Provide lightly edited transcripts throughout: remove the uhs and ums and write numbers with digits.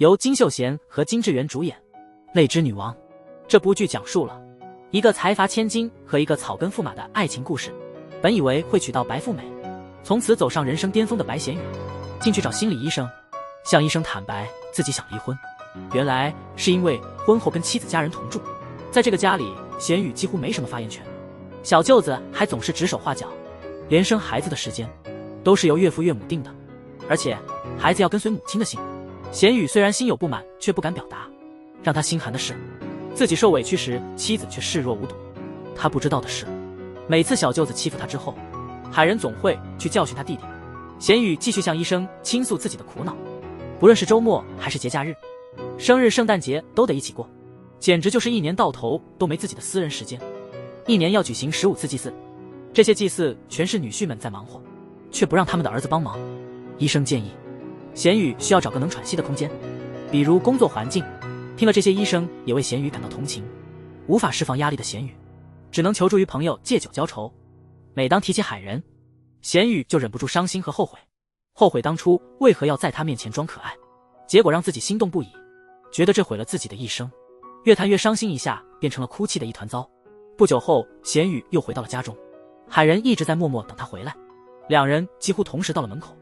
由金秀贤和金智媛主演，《泪之女王》。这部剧讲述了一个财阀千金和一个草根驸马的爱情故事。本以为会娶到白富美，从此走上人生巅峰的白贤宇，进去找心理医生，向医生坦白自己想离婚。原来是因为婚后跟妻子家人同住，在这个家里，贤宇几乎没什么发言权，小舅子还总是指手画脚，连生孩子的时间都是由岳父岳母定的，而且孩子要跟随母亲的姓。贤宇虽然心有不满，却不敢表达。让他心寒的是，自己受委屈时，妻子却视若无睹。他不知道的是，每次小舅子欺负他之后，海人总会去教训他弟弟。贤宇继续向医生倾诉自己的苦恼，不论是周末还是节假日，生日、圣诞节都得一起过，简直就是一年到头都没自己的私人时间。一年要举行15次祭祀，这些祭祀全是女婿们在忙活，却不让他们的儿子帮忙。医生建议贤宇需要找个能喘息的空间，比如工作环境。听了这些，医生也为贤宇感到同情。无法释放压力的贤宇只能求助于朋友借酒浇愁。每当提起海人，贤宇就忍不住伤心和后悔，后悔当初为何要在他面前装可爱，结果让自己心动不已，觉得这毁了自己的一生。越谈越伤心，一下变成了哭泣的一团糟。不久后，贤宇又回到了家中，海人一直在默默等他回来。两人几乎同时到了门口，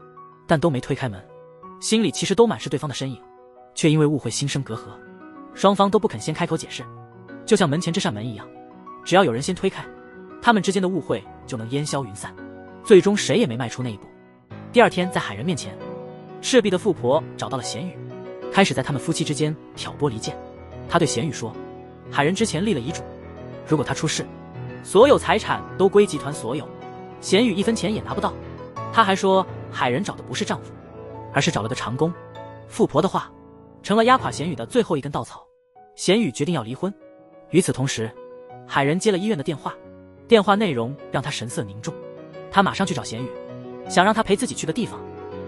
但都没推开门，心里其实都满是对方的身影，却因为误会心生隔阂，双方都不肯先开口解释。就像门前这扇门一样，只要有人先推开，他们之间的误会就能烟消云散，最终谁也没迈出那一步。第二天，在海人面前，赤壁的富婆找到了贤宇，开始在他们夫妻之间挑拨离间。他对贤宇说，海人之前立了遗嘱，如果他出事，所有财产都归集团所有，贤宇1分钱也拿不到。他还说，海人找的不是丈夫，而是找了个长工。富婆的话成了压垮贤宇的最后一根稻草，贤宇决定要离婚。与此同时，海人接了医院的电话，电话内容让他神色凝重。他马上去找贤宇，想让他陪自己去个地方，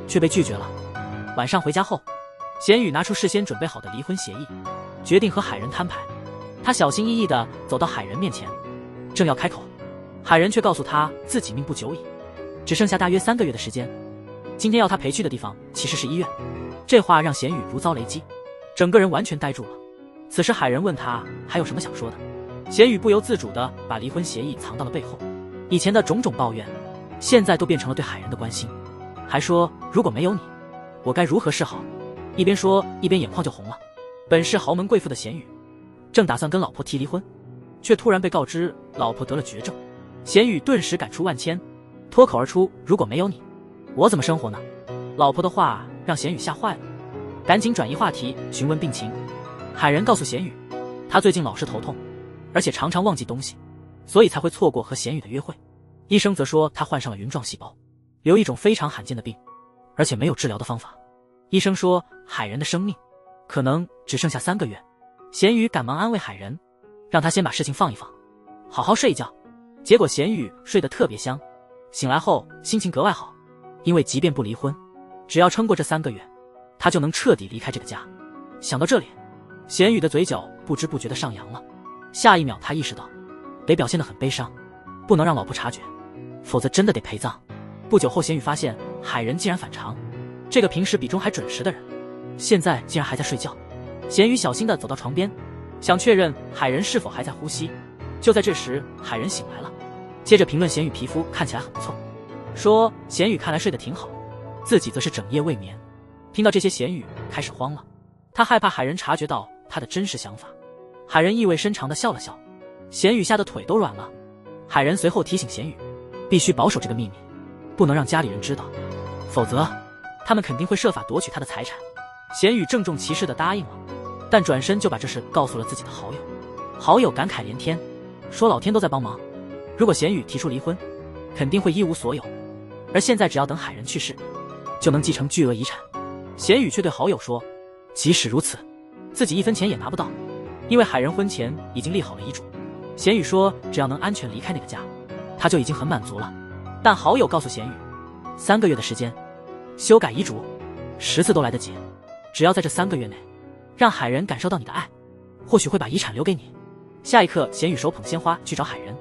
却被拒绝了。晚上回家后，贤宇拿出事先准备好的离婚协议，决定和海人摊牌。他小心翼翼地走到海人面前，正要开口，海人却告诉他自己命不久矣，只剩下大约3个月的时间。今天要他陪去的地方其实是医院。这话让贤宇如遭雷击，整个人完全呆住了。此时海人问他还有什么想说的，贤宇不由自主地把离婚协议藏到了背后。以前的种种抱怨，现在都变成了对海人的关心，还说如果没有你，我该如何是好。一边说一边眼眶就红了。本是豪门贵妇的贤宇，正打算跟老婆提离婚，却突然被告知老婆得了绝症。贤宇顿时感触万千，脱口而出，如果没有你，我怎么生活呢？老婆的话让贤宇吓坏了，赶紧转移话题询问病情。海人告诉贤宇，他最近老是头痛，而且常常忘记东西，所以才会错过和贤宇的约会。医生则说他患上了云状细胞，有一种非常罕见的病，而且没有治疗的方法。医生说海人的生命可能只剩下3个月。贤宇赶忙安慰海人，让他先把事情放一放，好好睡一觉。结果贤宇睡得特别香，醒来后心情格外好，因为即便不离婚，只要撑过这3个月，他就能彻底离开这个家。想到这里，贤宇的嘴角不知不觉地上扬了。下一秒他意识到得表现得很悲伤，不能让老婆察觉，否则真的得陪葬。不久后，贤宇发现海人竟然反常，这个平时比钟还准时的人，现在竟然还在睡觉。贤宇小心地走到床边，想确认海人是否还在呼吸。就在这时，海人醒来了，接着评论贤宇皮肤看起来很不错，说贤宇看来睡得挺好，自己则是整夜未眠。听到这些，贤宇开始慌了，他害怕海人察觉到他的真实想法。海人意味深长地笑了笑，贤宇吓得腿都软了。海人随后提醒贤宇，必须保守这个秘密，不能让家里人知道，否则他们肯定会设法夺取他的财产。贤宇郑重其事地答应了，但转身就把这事告诉了自己的好友。好友感慨连天，说老天都在帮忙，如果贤宇提出离婚，肯定会一无所有，而现在只要等海人去世，就能继承巨额遗产。贤宇却对好友说，即使如此，自己1分钱也拿不到，因为海人婚前已经立好了遗嘱。贤宇说只要能安全离开那个家，他就已经很满足了。但好友告诉贤宇，3个月的时间，修改遗嘱10次都来得及，只要在这3个月内让海人感受到你的爱，或许会把遗产留给你。下一刻，贤宇手捧鲜花去找海人，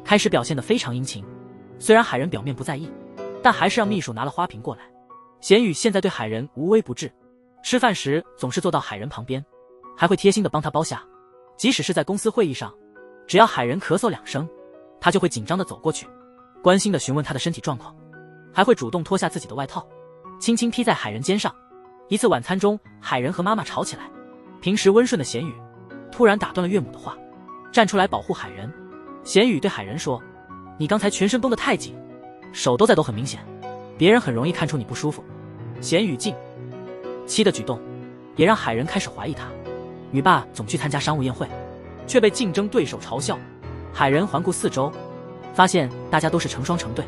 开始表现得非常殷勤。虽然海人表面不在意，但还是让秘书拿了花瓶过来。贤宇现在对海人无微不至，吃饭时总是坐到海人旁边，还会贴心的帮他剥虾。即使是在公司会议上，只要海人咳嗽2声，他就会紧张的走过去，关心的询问他的身体状况，还会主动脱下自己的外套，轻轻披在海人肩上。一次晚餐中，海人和妈妈吵起来，平时温顺的贤宇突然打断了岳母的话，站出来保护海人。贤宇对海人说：“你刚才全身绷得太紧，手都在抖，很明显，别人很容易看出你不舒服。”贤宇近期的举动也让海人开始怀疑他。女爸总去参加商务宴会，却被竞争对手嘲笑。海人环顾四周，发现大家都是成双成对，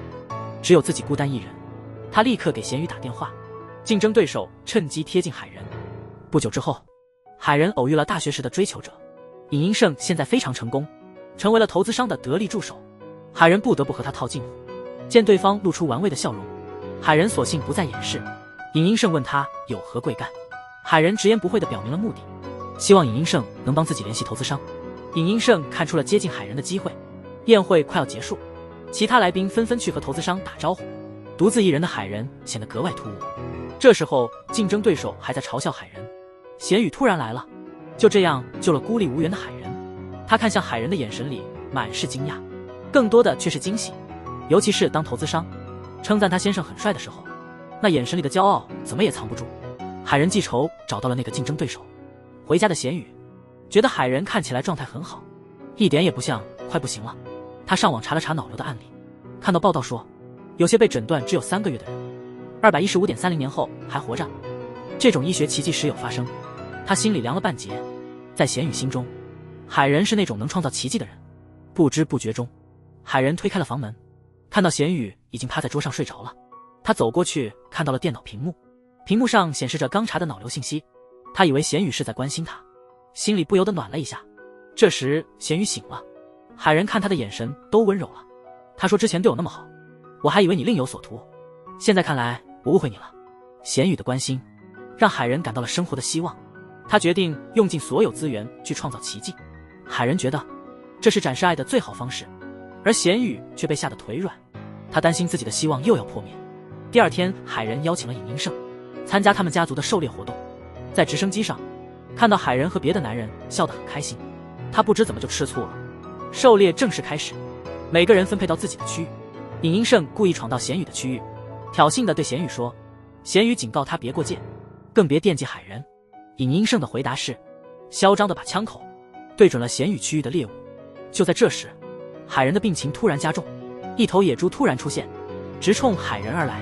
只有自己孤单一人。他立刻给贤宇打电话，竞争对手趁机贴近海人。不久之后，海人偶遇了大学时的追求者尹英胜，现在非常成功，成为了投资商的得力助手。海人不得不和他套近乎。见对方露出玩味的笑容，海人索性不再掩饰。尹英胜问他有何贵干，海人直言不讳地表明了目的，希望尹英胜能帮自己联系投资商。尹英胜看出了接近海人的机会。宴会快要结束，其他来宾纷纷去和投资商打招呼，独自一人的海人显得格外突兀。这时候竞争对手还在嘲笑海人。贤宇突然来了，就这样救了孤立无援的海人。他看向海人的眼神里满是惊讶，更多的却是惊喜。尤其是当投资商称赞他先生很帅的时候，那眼神里的骄傲怎么也藏不住。海人记仇找到了那个竞争对手。回家的贤宇觉得海人看起来状态很好，一点也不像快不行了。他上网查了查脑瘤的案例，看到报道说有些被诊断只有3个月的人，215.30年后还活着。这种医学奇迹时有发生，他心里凉了半截。在贤宇心中，海人是那种能创造奇迹的人。不知不觉中，海人推开了房门，看到贤宇已经趴在桌上睡着了。他走过去，看到了电脑屏幕，屏幕上显示着刚查的脑瘤信息。他以为贤宇是在关心他，心里不由得暖了一下。这时贤宇醒了，海人看他的眼神都温柔了。他说：“之前对我那么好，我还以为你另有所图，现在看来我误会你了。”贤宇的关心让海人感到了生活的希望，他决定用尽所有资源去创造奇迹。海人觉得这是展示爱的最好方式，而贤宇却被吓得腿软，他担心自己的希望又要破灭。第二天，海人邀请了尹英胜参加他们家族的狩猎活动。在直升机上看到海人和别的男人笑得很开心，他不知怎么就吃醋了。狩猎正式开始，每个人分配到自己的区域。尹英胜故意闯到贤宇的区域，挑衅地对贤宇说，贤宇警告他别过界，更别惦记海人。尹英胜的回答是嚣张地把枪口对准了贤宇区域的猎物。就在这时，海人的病情突然加重，一头野猪突然出现，直冲海人而来。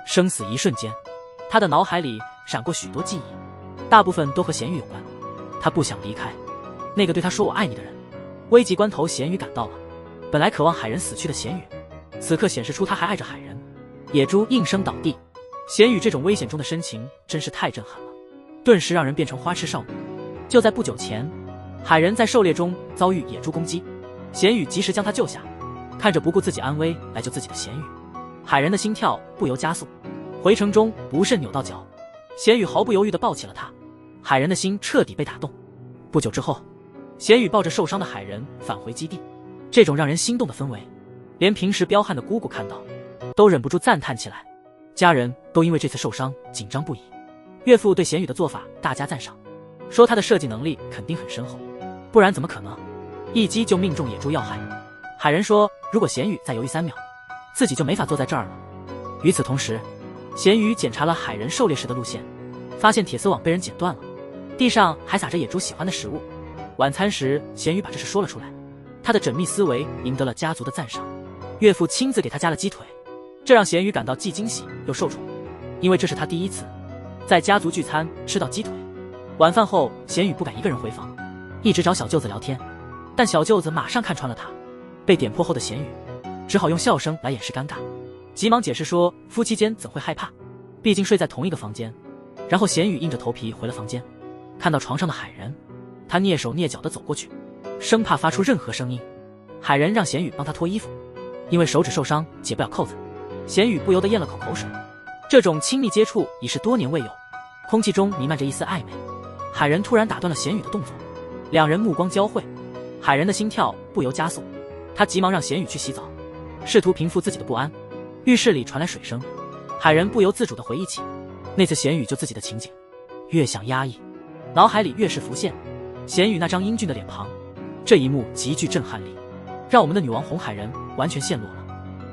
生死一瞬间，他的脑海里闪过许多记忆，大部分都和贤宇有关。他不想离开那个对他说我爱你的人。危急关头，贤宇赶到了。本来渴望海人死去的贤宇，此刻显示出他还爱着海人。野猪应声倒地。贤宇这种危险中的深情真是太震撼了，顿时让人变成花痴少女。就在不久前，海人在狩猎中遭遇野猪攻击，贤宇及时将他救下。看着不顾自己安危来救自己的贤宇，海人的心跳不由加速，回程中不慎扭到脚，贤宇毫不犹豫地抱起了他。海人的心彻底被打动。不久之后，贤宇抱着受伤的海人返回基地。这种让人心动的氛围，连平时彪悍的姑姑看到都忍不住赞叹起来。家人都因为这次受伤紧张不已。岳父对贤宇的做法大加赞赏，说他的设计能力肯定很深厚，不然怎么可能一击就命中野猪要害。海人说如果贤宇再犹豫3秒，自己就没法坐在这儿了。与此同时，贤宇检查了海人狩猎时的路线，发现铁丝网被人剪断了，地上还撒着野猪喜欢的食物。晚餐时，贤宇把这事说了出来，他的缜密思维赢得了家族的赞赏。岳父亲自给他加了鸡腿，这让贤宇感到既惊喜又受宠，因为这是他第一次在家族聚餐吃到鸡腿。晚饭后，贤宇不敢一个人回房，一直找小舅子聊天，但小舅子马上看穿了他。被点破后的贤宇只好用笑声来掩饰尴尬，急忙解释说夫妻间怎会害怕，毕竟睡在同一个房间。然后贤宇硬着头皮回了房间，看到床上的海人，他蹑手蹑脚地走过去，生怕发出任何声音。海人让贤宇帮他脱衣服，因为手指受伤解不了扣子。贤宇不由得咽了口口水，这种亲密接触已是多年未有，空气中弥漫着一丝暧昧。海人突然打断了贤宇的动作，两人目光交汇，海人的心跳不由加速，他急忙让贤宇去洗澡，试图平复自己的不安。浴室里传来水声，海人不由自主地回忆起那次贤宇救自己的情景。越想压抑，脑海里越是浮现贤宇那张英俊的脸庞。这一幕极具震撼力，让我们的女王红海人完全陷落了。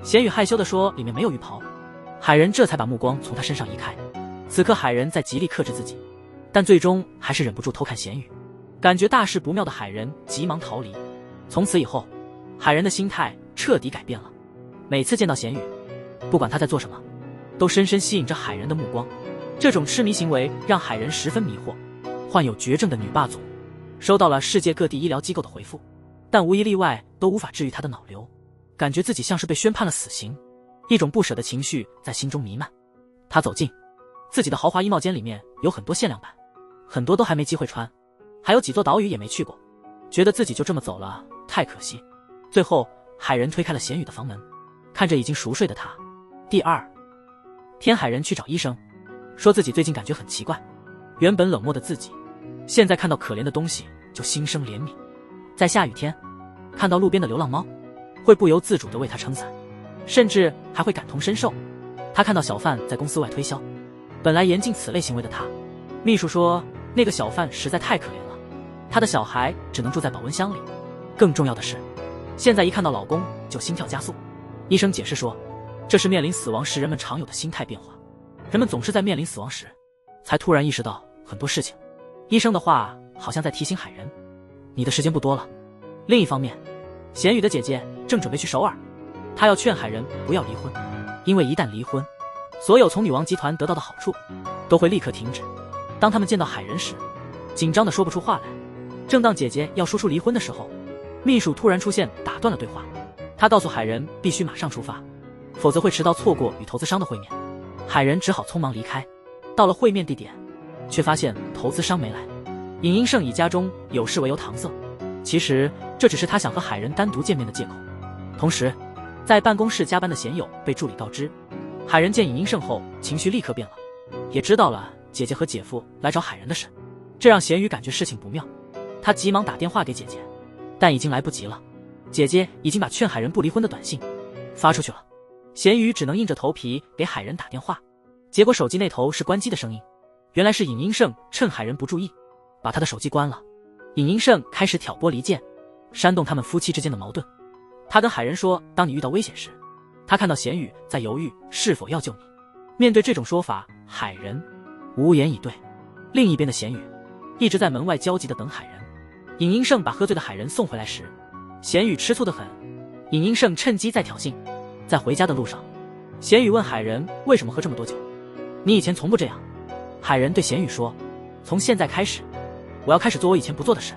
贤宇害羞地说里面没有浴袍，海人这才把目光从他身上移开。此刻海人在极力克制自己，但最终还是忍不住偷看贤宇。感觉大事不妙的海人急忙逃离。从此以后，海人的心态彻底改变了。每次见到贤宇，不管他在做什么，都深深吸引着海人的目光。这种痴迷行为让海人十分迷惑。患有绝症的女霸总收到了世界各地医疗机构的回复，但无一例外都无法治愈她的脑瘤，感觉自己像是被宣判了死刑。一种不舍的情绪在心中弥漫。他走近自己的豪华衣帽间，里面有很多限量版，很多都还没机会穿，还有几座岛屿也没去过，觉得自己就这么走了太可惜。最后海人推开了贤宇的房门，看着已经熟睡的他。第二天，海人去找医生，说自己最近感觉很奇怪，原本冷漠的自己现在看到可怜的东西就心生怜悯。在下雨天看到路边的流浪猫，会不由自主地为它撑伞，甚至还会感同身受。他看到小贩在公司外推销，本来严禁此类行为的他，秘书说那个小贩实在太可怜了，他的小孩只能住在保温箱里。更重要的是，现在一看到老公就心跳加速。医生解释说，这是面临死亡时人们常有的心态变化，人们总是在面临死亡时才突然意识到很多事情。医生的话好像在提醒海人，你的时间不多了。另一方面，贤宇的姐姐正准备去首尔，她要劝海人不要离婚，因为一旦离婚，所有从女王集团得到的好处都会立刻停止。当他们见到海人时，紧张的说不出话来。正当姐姐要说出离婚的时候，秘书突然出现打断了对话。他告诉海人必须马上出发，否则会迟到错过与投资商的会面。海人只好匆忙离开。到了会面地点，却发现投资商没来。尹英胜以家中有事为由搪塞，其实这只是他想和海人单独见面的借口。同时，在办公室加班的贤友被助理告知，海人见尹英胜后情绪立刻变了，也知道了姐姐和姐夫来找海人的事，这让贤宇感觉事情不妙。他急忙打电话给姐姐，但已经来不及了，姐姐已经把劝海人不离婚的短信发出去了。贤宇只能硬着头皮给海人打电话，结果手机那头是关机的声音，原来是尹英胜趁海人不注意把他的手机关了。尹英胜开始挑拨离间，煽动他们夫妻之间的矛盾。他跟海人说，当你遇到危险时，他看到贤宇在犹豫是否要救你。面对这种说法，海人无言以对。另一边的贤宇一直在门外焦急地等海人。尹英胜把喝醉的海人送回来时，贤宇吃醋得很。尹英胜趁机再挑衅。在回家的路上，贤宇问海人为什么喝这么多酒，你以前从不这样。海人对贤宇说，从现在开始，我要开始做我以前不做的事。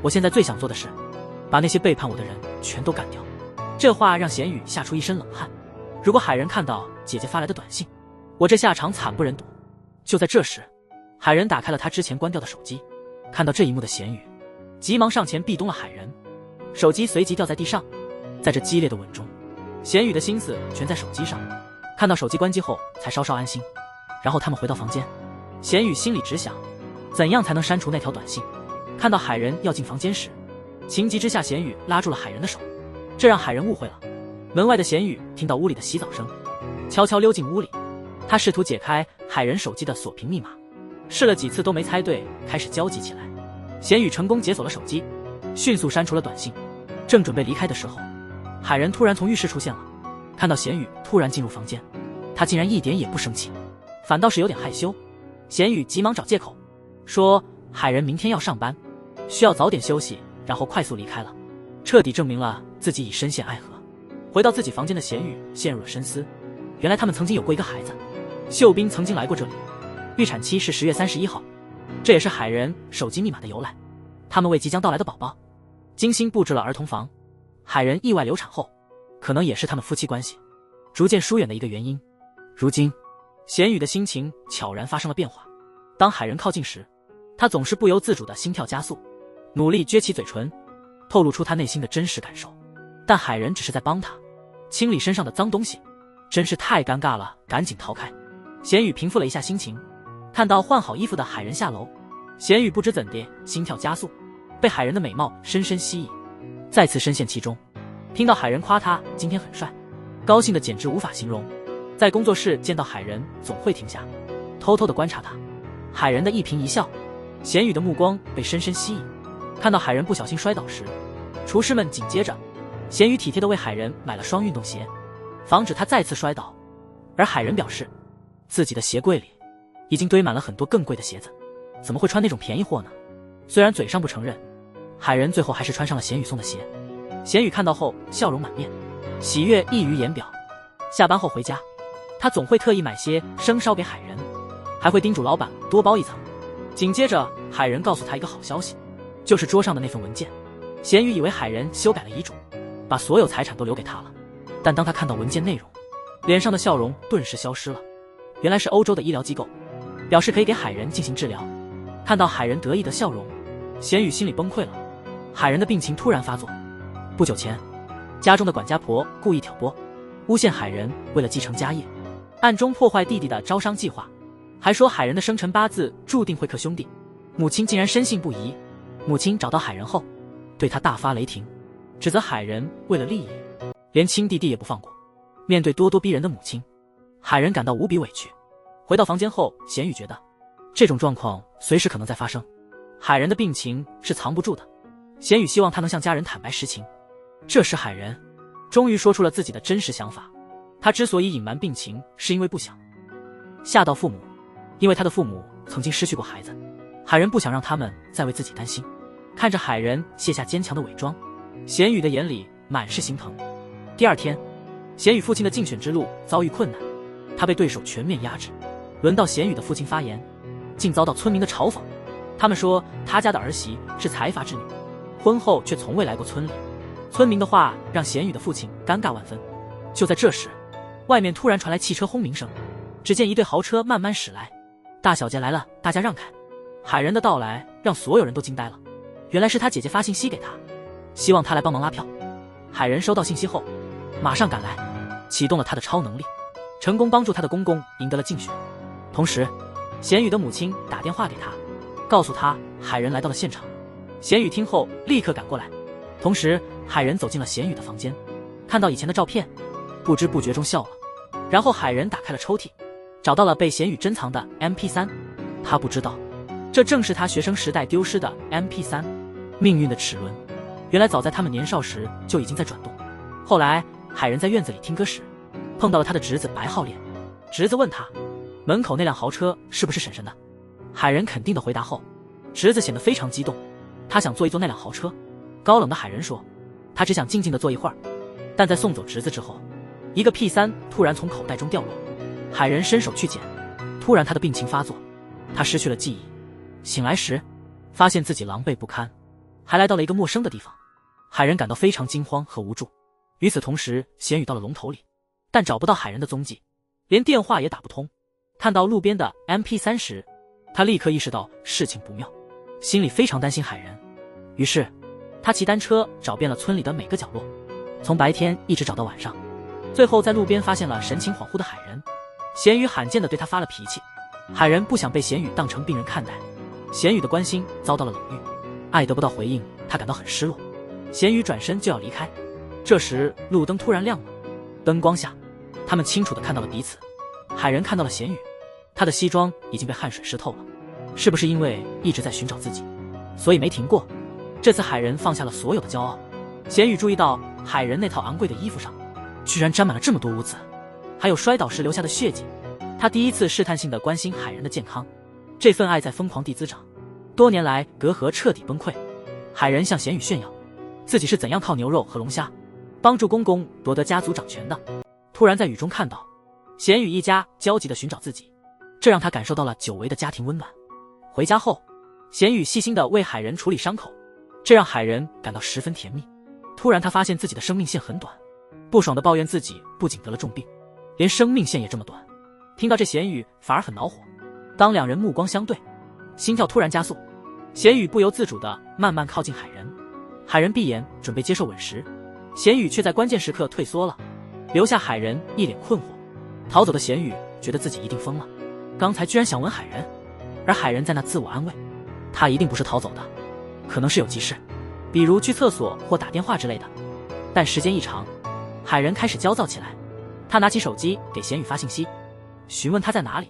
我现在最想做的是把那些背叛我的人全都干掉。这话让贤宇吓出一身冷汗。如果海人看到姐姐发来的短信，我这下场惨不忍睹。就在这时，海人打开了他之前关掉的手机，看到这一幕的贤宇急忙上前壁咚了海人，手机随即掉在地上。在这激烈的吻中，贤宇的心思全在手机上，看到手机关机后才稍稍安心。然后他们回到房间，贤宇心里只想怎样才能删除那条短信。看到海人要进房间时，情急之下贤宇拉住了海人的手，这让海人误会了。门外的贤宇听到屋里的洗澡声，悄悄溜进屋里。他试图解开海人手机的锁屏密码，试了几次都没猜对，开始焦急起来。贤宇成功解锁了手机，迅速删除了短信。正准备离开的时候，海人突然从浴室出现了。看到贤宇突然进入房间，他竟然一点也不生气，反倒是有点害羞。贤宇急忙找借口说海人明天要上班，需要早点休息，然后快速离开了，彻底证明了自己已深陷爱河。回到自己房间的贤宇陷入了深思。原来他们曾经有过一个孩子，秀彬曾经来过这里，预产期是10月31号，这也是海人手机密码的由来。他们为即将到来的宝宝精心布置了儿童房。海人意外流产后，可能也是他们夫妻关系逐渐疏远的一个原因。如今贤宇的心情悄然发生了变化。当海人靠近时，他总是不由自主的心跳加速，努力撅起嘴唇透露出他内心的真实感受。但海人只是在帮他清理身上的脏东西，真是太尴尬了，赶紧逃开。贤宇平复了一下心情，看到换好衣服的海人下楼，贤宇不知怎的心跳加速，被海人的美貌深深吸引，再次深陷其中。听到海人夸他今天很帅，高兴的简直无法形容。在工作室见到海人总会停下偷偷的观察他，海人的一颦一笑，贤宇的目光被深深吸引。看到海人不小心摔倒时，厨师们紧接着，贤宇体贴地为海人买了双运动鞋，防止他再次摔倒。而海人表示，自己的鞋柜里已经堆满了很多更贵的鞋子，怎么会穿那种便宜货呢？虽然嘴上不承认，海人最后还是穿上了贤宇送的鞋。贤宇看到后笑容满面，喜悦溢于言表。下班后回家，他总会特意买些生烧给海人，还会叮嘱老板多包一层。紧接着，海人告诉他一个好消息，就是桌上的那份文件。贤宇以为海人修改了遗嘱，把所有财产都留给他了，但当他看到文件内容，脸上的笑容顿时消失了。原来是欧洲的医疗机构，表示可以给海人进行治疗。看到海人得意的笑容，贤宇心里崩溃了。海人的病情突然发作，不久前，家中的管家婆故意挑拨，诬陷海人为了继承家业，暗中破坏弟弟的招商计划，还说海人的生辰八字注定会克兄弟。母亲竟然深信不疑。母亲找到海人后，对他大发雷霆，指责海人为了利益，连亲弟弟也不放过。面对咄咄逼人的母亲，海人感到无比委屈。回到房间后，贤宇觉得这种状况随时可能在发生，海人的病情是藏不住的。贤宇希望他能向家人坦白实情。这时海人终于说出了自己的真实想法，他之所以隐瞒病情，是因为不想吓到父母，因为他的父母曾经失去过孩子，海人不想让他们再为自己担心。看着海人卸下坚强的伪装，贤宇的眼里满是心疼。第二天，贤宇父亲的竞选之路遭遇困难，他被对手全面压制。轮到贤宇的父亲发言，竟遭到村民的嘲讽。他们说他家的儿媳是财阀之女，婚后却从未来过村里。村民的话让贤宇的父亲尴尬万分。就在这时，外面突然传来汽车轰鸣声，只见一队豪车慢慢驶来。大小姐来了，大家让开。海人的到来让所有人都惊呆了，原来是他姐姐发信息给他，希望他来帮忙拉票。海人收到信息后马上赶来，启动了他的超能力，成功帮助他的公公赢得了竞选。同时，贤宇的母亲打电话给他，告诉他海人来到了现场。贤宇听后立刻赶过来，同时海人走进了贤宇的房间，看到以前的照片，不知不觉中笑了。然后海人打开了抽屉，找到了被贤宇珍藏的 MP3。 他不知道这正是他学生时代丢失的 MP3。 命运的齿轮原来早在他们年少时就已经在转动。后来海人在院子里听歌时碰到了他的侄子白浩烈，侄子问他门口那辆豪车是不是婶婶的。海人肯定的回答后，侄子显得非常激动，他想坐一坐那辆豪车。高冷的海人说他只想静静的坐一会儿。但在送走侄子之后，一个 P3 突然从口袋中掉落，海人伸手去捡，突然他的病情发作，他失去了记忆。醒来时发现自己狼狈不堪，还来到了一个陌生的地方。海人感到非常惊慌和无助。与此同时，贤宇到了龙头里，但找不到海人的踪迹，连电话也打不通。看到路边的 MP3 时，他立刻意识到事情不妙，心里非常担心海人。于是他骑单车找遍了村里的每个角落，从白天一直找到晚上，最后在路边发现了神情恍惚的海人。贤宇罕见地对他发了脾气，海人不想被贤宇当成病人看待，贤宇的关心遭到了冷遇，爱得不到回应，他感到很失落。贤宇转身就要离开，这时路灯突然亮了，灯光下他们清楚地看到了彼此。海人看到了贤宇，他的西装已经被汗水湿透了，是不是因为一直在寻找自己，所以没停过？这次海人放下了所有的骄傲。贤宇注意到海人那套昂贵的衣服上居然沾满了这么多污渍，还有摔倒时留下的血迹。他第一次试探性地关心海人的健康，这份爱在疯狂地滋长，多年来隔阂彻底崩溃。海人向贤宇炫耀自己是怎样靠牛肉和龙虾帮助公公夺得家族掌权的。突然在雨中看到贤宇一家焦急地寻找自己，这让他感受到了久违的家庭温暖。回家后，贤宇细心地为海人处理伤口，这让海人感到十分甜蜜。突然他发现自己的生命线很短，不爽地抱怨自己不仅得了重病，连生命线也这么短。听到这，贤宇反而很恼火。当两人目光相对，心跳突然加速，贤宇不由自主地慢慢靠近海人。海人闭眼准备接受吻时，贤宇却在关键时刻退缩了，留下海人一脸困惑。逃走的贤宇觉得自己一定疯了，刚才居然想吻海人，而海人在那自我安慰，他一定不是逃走的，可能是有急事，比如去厕所或打电话之类的。但时间一长，海人开始焦躁起来，他拿起手机给贤宇发信息，询问他在哪里。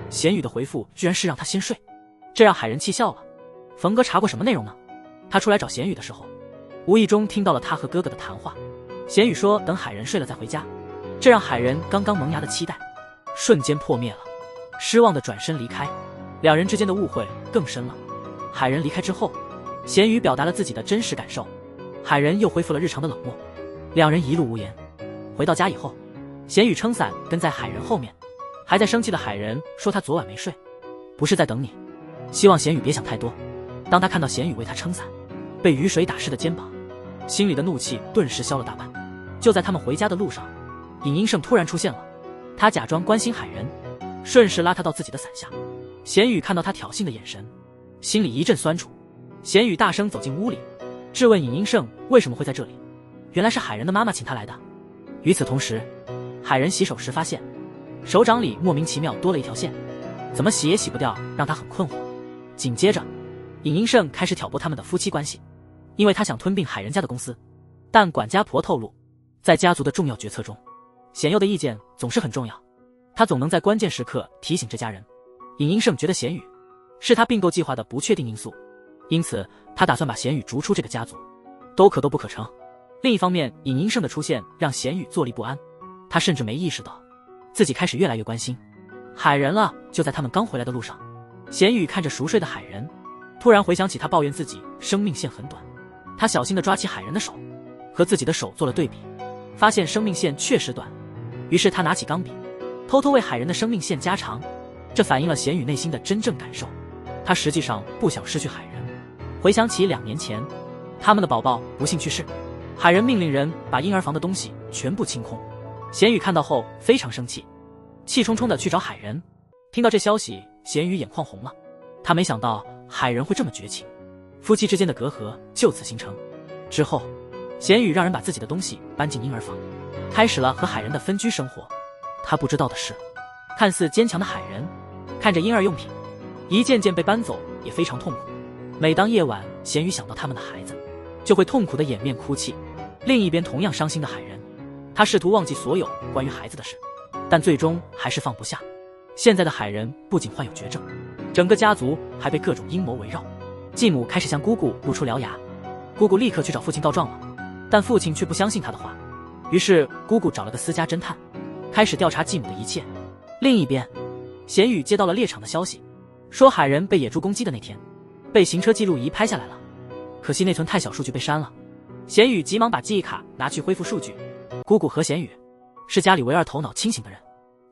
贤宇的回复居然是让他先睡。这让海人气笑了。冯哥查过什么内容呢？他出来找贤宇的时候，无意中听到了他和哥哥的谈话。贤宇说等海人睡了再回家，这让海人刚刚萌芽的期待瞬间破灭了，失望的转身离开。两人之间的误会更深了。海人离开之后，贤宇表达了自己的真实感受，海人又恢复了日常的冷漠，两人一路无言。回到家以后，贤宇撑伞跟在海人后面，还在生气的海人说他昨晚没睡，不是在等你，希望贤宇别想太多。当他看到贤宇为他撑伞，被雨水打湿的肩膀，心里的怒气顿时消了大半。就在他们回家的路上，尹英胜突然出现了，他假装关心海人，顺势拉他到自己的伞下。贤宇看到他挑衅的眼神，心里一阵酸楚。贤宇大声走进屋里，质问尹英胜为什么会在这里。原来是海人的妈妈请他来的。与此同时，海人洗手时发现手掌里莫名其妙多了一条线，怎么洗也洗不掉，让他很困惑。紧接着，尹英胜开始挑拨他们的夫妻关系，因为他想吞并海人家的公司。但管家婆透露，在家族的重要决策中，贤佑的意见总是很重要，他总能在关键时刻提醒这家人。尹英胜觉得贤宇是他并购计划的不确定因素，因此他打算把贤宇逐出这个家族，都不可成。另一方面，尹英胜的出现让贤宇坐立不安，他甚至没意识到自己开始越来越关心海人了。就在他们刚回来的路上，贤宇看着熟睡的海人，突然回想起他抱怨自己生命线很短，他小心地抓起海人的手，和自己的手做了对比，发现生命线确实短，于是他拿起钢笔，偷偷为海人的生命线加长。这反映了贤宇内心的真正感受，他实际上不想失去海人。回想起2年前，他们的宝宝不幸去世，海人命令人把婴儿房的东西全部清空。贤宇看到后非常生气，气冲冲地去找海人。听到这消息，贤宇眼眶红了，他没想到海人会这么绝情，夫妻之间的隔阂就此形成。之后，贤宇让人把自己的东西搬进婴儿房，开始了和海人的分居生活。他不知道的是，看似坚强的海人看着婴儿用品一件件被搬走，也非常痛苦。每当夜晚贤宇想到他们的孩子，就会痛苦的掩面哭泣。另一边同样伤心的海人，他试图忘记所有关于孩子的事，但最终还是放不下。现在的海人不仅患有绝症，整个家族还被各种阴谋围绕。继母开始向姑姑露出獠牙，姑姑立刻去找父亲告状了，但父亲却不相信他的话。于是姑姑找了个私家侦探，开始调查继母的一切。另一边，贤宇接到了猎场的消息，说海人被野猪攻击的那天，被行车记录仪拍下来了，可惜内存太小，数据被删了。贤宇急忙把记忆卡拿去恢复数据。姑姑和贤宇是家里唯二头脑清醒的人。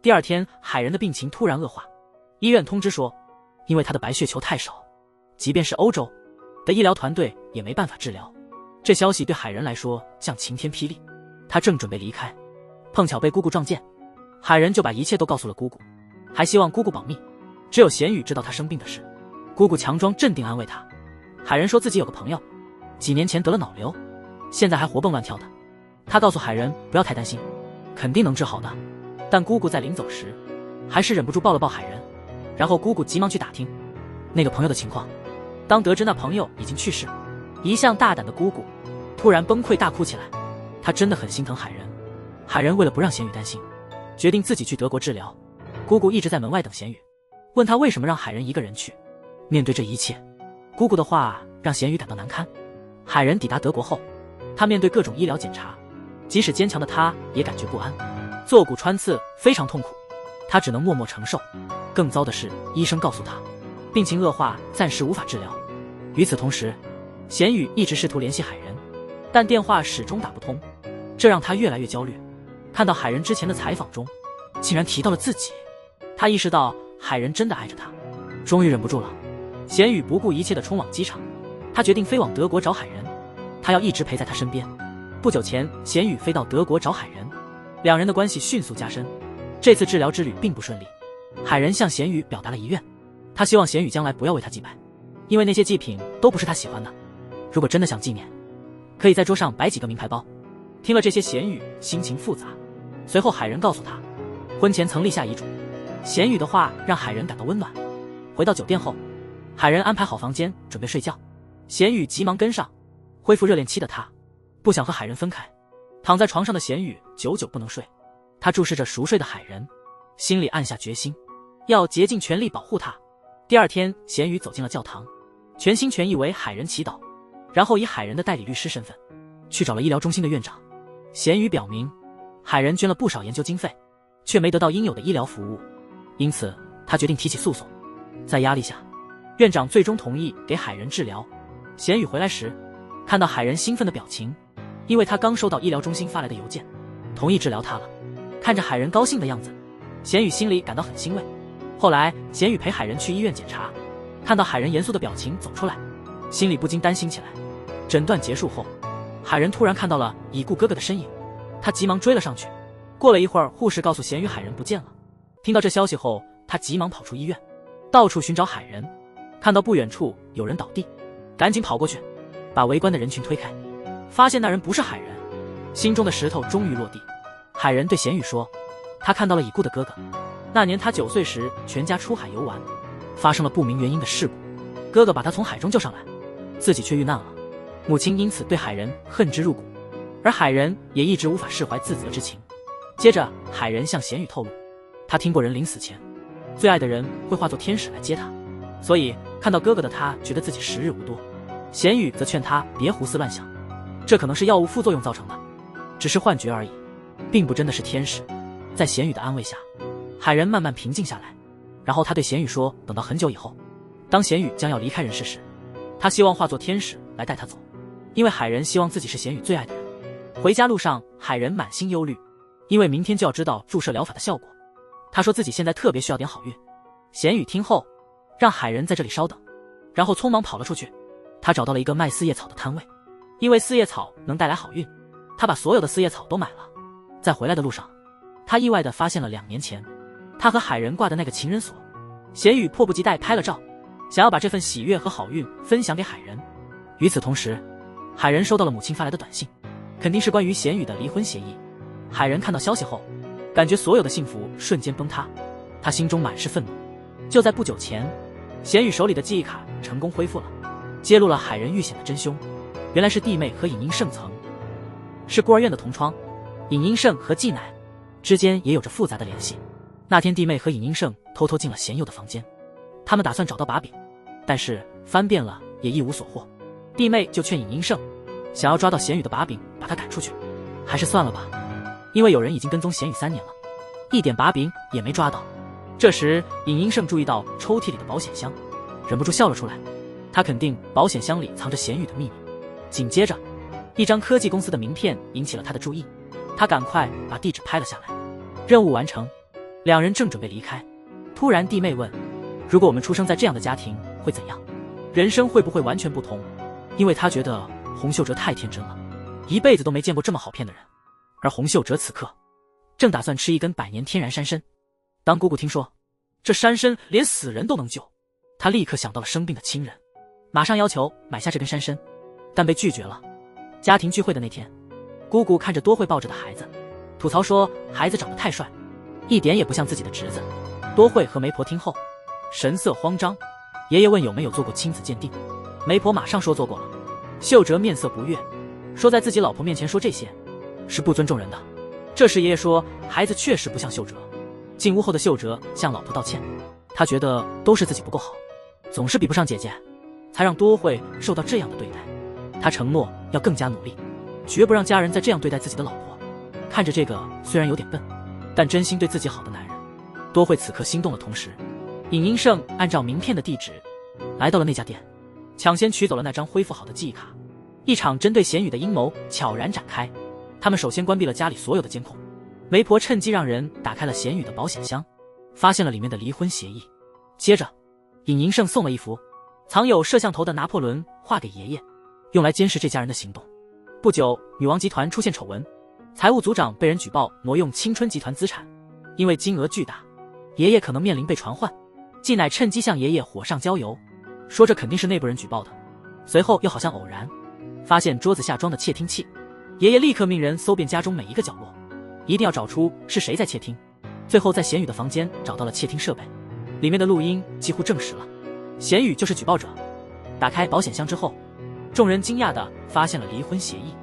第二天，海人的病情突然恶化，医院通知说，因为他的白血球太少，即便是欧洲的医疗团队也没办法治疗。这消息对海人来说像晴天霹雳，他正准备离开，碰巧被姑姑撞见，海人就把一切都告诉了姑姑，还希望姑姑保密，只有贤宇知道他生病的事。姑姑强装镇定安慰他，海人说自己有个朋友几年前得了脑瘤，现在还活蹦乱跳的。他告诉海人不要太担心，肯定能治好的。但姑姑在临走时还是忍不住抱了抱海人，然后姑姑急忙去打听那个朋友的情况。当得知那朋友已经去世，一向大胆的姑姑突然崩溃大哭起来。她真的很心疼海人。海人为了不让贤宇担心，决定自己去德国治疗。姑姑一直在门外等贤宇，问他为什么让海人一个人去。面对这一切，姑姑的话让贤宇感到难堪。海人抵达德国后，他面对各种医疗检查，即使坚强的他也感觉不安，坐骨穿刺非常痛苦，他只能默默承受。更糟的是，医生告诉他病情恶化，暂时无法治疗。与此同时，贤宇一直试图联系海人，但电话始终打不通，这让他越来越焦虑。看到海人之前的采访中竟然提到了自己，他意识到海人真的爱着他，终于忍不住了。贤宇不顾一切地冲往机场，他决定飞往德国找海人，他要一直陪在他身边。不久前，贤宇飞到德国找海人，两人的关系迅速加深。这次治疗之旅并不顺利，海人向贤宇表达了遗愿，他希望贤宇将来不要为他祭拜，因为那些祭品都不是他喜欢的。如果真的想纪念，可以在桌上摆几个名牌包。听了这些，贤宇心情复杂。随后海人告诉他，婚前曾立下遗嘱。贤宇的话让海人感到温暖。回到酒店后，海人安排好房间准备睡觉，贤宇急忙跟上。恢复热恋期的他不想和海人分开，躺在床上的贤宇久久不能睡。他注视着熟睡的海人，心里暗下决心，要竭尽全力保护他。第二天，贤宇走进了教堂，全心全意为海人祈祷，然后以海人的代理律师身份去找了医疗中心的院长。贤宇表明，海人捐了不少研究经费，却没得到应有的医疗服务，因此他决定提起诉讼。在压力下，院长最终同意给海人治疗。贤宇回来时，看到海人兴奋的表情，因为他刚收到医疗中心发来的邮件，同意治疗他了。看着海人高兴的样子，贤宇心里感到很欣慰。后来，贤宇陪海人去医院检查，看到海人严肃的表情走出来，心里不禁担心起来。诊断结束后，海人突然看到了已故哥哥的身影，他急忙追了上去。过了一会儿，护士告诉贤宇海人不见了。听到这消息后，他急忙跑出医院，到处寻找海人。看到不远处有人倒地，赶紧跑过去，把围观的人群推开，发现那人不是海人，心中的石头终于落地。海人对贤宇说，他看到了已故的哥哥，那年他9岁时全家出海游玩，发生了不明原因的事故，哥哥把他从海中救上来，自己却遇难了，母亲因此对海人恨之入骨，而海人也一直无法释怀自责之情。接着海人向贤宇透露，他听过人临死前最爱的人会化作天使来接他，所以看到哥哥的他觉得自己时日无多。贤宇则劝他别胡思乱想，这可能是药物副作用造成的，只是幻觉而已，并不真的是天使。在贤宇的安慰下，海人慢慢平静下来，然后他对贤宇说，等到很久以后，当贤宇将要离开人世时，他希望化作天使来带他走，因为海人希望自己是贤宇最爱的人。回家路上，海人满心忧虑，因为明天就要知道注射疗法的效果。他说自己现在特别需要点好运。贤宇听后，让海人在这里稍等，然后匆忙跑了出去。他找到了一个卖四叶草的摊位，因为四叶草能带来好运，他把所有的四叶草都买了。在回来的路上，他意外地发现了2年前他和海人挂的那个情人锁。贤宇迫不及待拍了照，想要把这份喜悦和好运分享给海人。与此同时，海人收到了母亲发来的短信，肯定是关于贤宇的离婚协议。海人看到消息后，感觉所有的幸福瞬间崩塌，他心中满是愤怒。就在不久前，贤宇手里的记忆卡成功恢复了，揭露了海人遇险的真凶，原来是弟妹和尹英胜是孤儿院的同窗。尹英胜和纪乃之间也有着复杂的联系。那天弟妹和尹英胜偷偷进了贤佑的房间，他们打算找到把柄，但是翻遍了也一无所获。弟妹就劝尹英胜，想要抓到贤宇的把柄，把他赶出去，还是算了吧，因为有人已经跟踪贤宇3年了，一点把柄也没抓到。这时尹英胜注意到抽屉里的保险箱，忍不住笑了出来，他肯定保险箱里藏着贤宇的秘密。紧接着，一张科技公司的名片引起了他的注意，他赶快把地址拍了下来。任务完成，两人正准备离开，突然弟妹问，如果我们出生在这样的家庭会怎样？人生会不会完全不同？因为他觉得洪秀哲太天真了，一辈子都没见过这么好骗的人。而洪秀哲此刻正打算吃一根100年天然山参。当姑姑听说这山参连死人都能救，她立刻想到了生病的亲人，马上要求买下这根山参，但被拒绝了。家庭聚会的那天，姑姑看着多惠抱着的孩子，吐槽说孩子长得太帅，一点也不像自己的侄子。多惠和媒婆听后神色慌张，爷爷问有没有做过亲子鉴定，媒婆马上说做过了。秀哲面色不悦，说在自己老婆面前说这些是不尊重人的。这时爷爷说孩子确实不像秀哲。进屋后的秀哲向老婆道歉，他觉得都是自己不够好，总是比不上姐姐，才让多惠受到这样的对待。他承诺要更加努力，绝不让家人再这样对待自己的老婆。看着这个虽然有点笨，但真心对自己好的男人，多惠此刻心动的同时，尹英胜按照名片的地址来到了那家店，抢先取走了那张恢复好的记忆卡。一场针对贤宇的阴谋悄然展开。他们首先关闭了家里所有的监控，媒婆趁机让人打开了贤宇的保险箱，发现了里面的离婚协议。接着尹英胜送了一幅藏有摄像头的拿破仑画给爷爷，用来监视这家人的行动。不久，女王集团出现丑闻，财务组长被人举报挪用青春集团资产，因为金额巨大，爷爷可能面临被传唤。纪乃趁机向爷爷火上浇油，说这肯定是内部人举报的。随后又好像偶然发现桌子下装的窃听器，爷爷立刻命人搜遍家中每一个角落，一定要找出是谁在窃听。最后在贤宇的房间找到了窃听设备，里面的录音几乎证实了贤宇就是举报者。打开保险箱之后，众人惊讶地发现了离婚协议，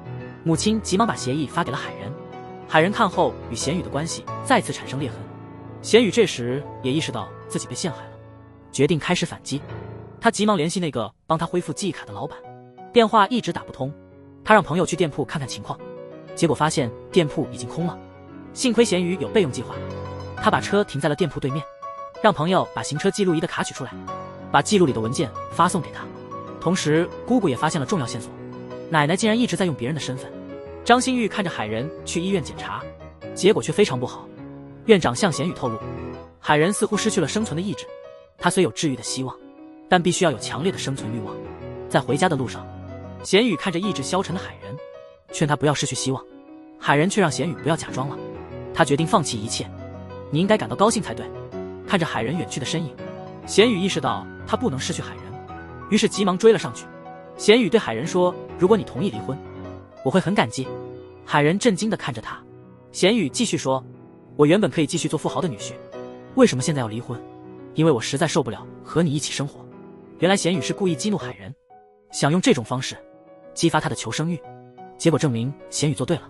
母亲急忙把协议发给了海人。海人看后与贤宇的关系再次产生裂痕，贤宇这时也意识到自己被陷害了，决定开始反击。他急忙联系那个帮他恢复记忆卡的老板，电话一直打不通。他让朋友去店铺看看情况，结果发现店铺已经空了。幸亏咸鱼有备用计划，他把车停在了店铺对面，让朋友把行车记录仪的卡取出来，把记录里的文件发送给他。同时，姑姑也发现了重要线索，奶奶竟然一直在用别人的身份。张馨玉看着海仁去医院检查，结果却非常不好。院长向咸宇透露，海仁似乎失去了生存的意志，他虽有治愈的希望，但必须要有强烈的生存欲望。在回家的路上，咸宇看着意志消沉的海仁，劝他不要失去希望。海仁却让咸宇不要假装了，他决定放弃一切。你应该感到高兴才对。看着海仁远去的身影，咸宇意识到他不能失去海仁，于是急忙追了上去。咸宇对海仁说，如果你同意离婚，我会很感激。海仁震惊地看着他。咸宇继续说，我原本可以继续做富豪的女婿，为什么现在要离婚？因为我实在受不了和你一起生活。原来咸宇是故意激怒海仁，想用这种方式激发他的求生欲，结果证明咸宇做对了。